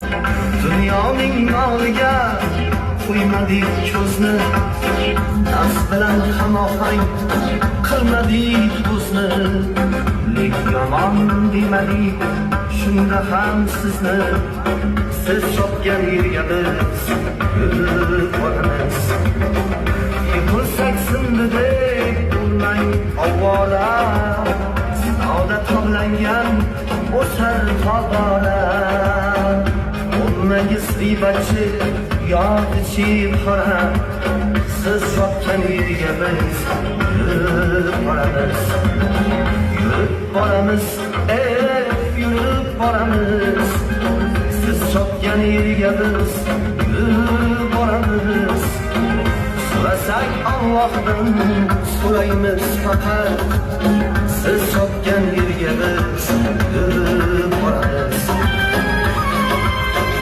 Dunyoning moliga qo'ymadik ko'zni, nafs bilan hamohang qilmadik o'zni. Lek yomon demadik shunda ham sizni, siz chopgan yerga biz yurib boramiz. Yiqilsak sindi deb bo'lmang ovora, sinoda toblangan o'sar tobora. Olmangiz g'iybatchi yoki chipxona, siz chopgan yerga biz yurib boramiz. Yurib boramiz, yurib boramiz. Siz chopgan yerga biz yurib boramiz. So'rasak Allohdan so'raymiz faqat, siz chopgan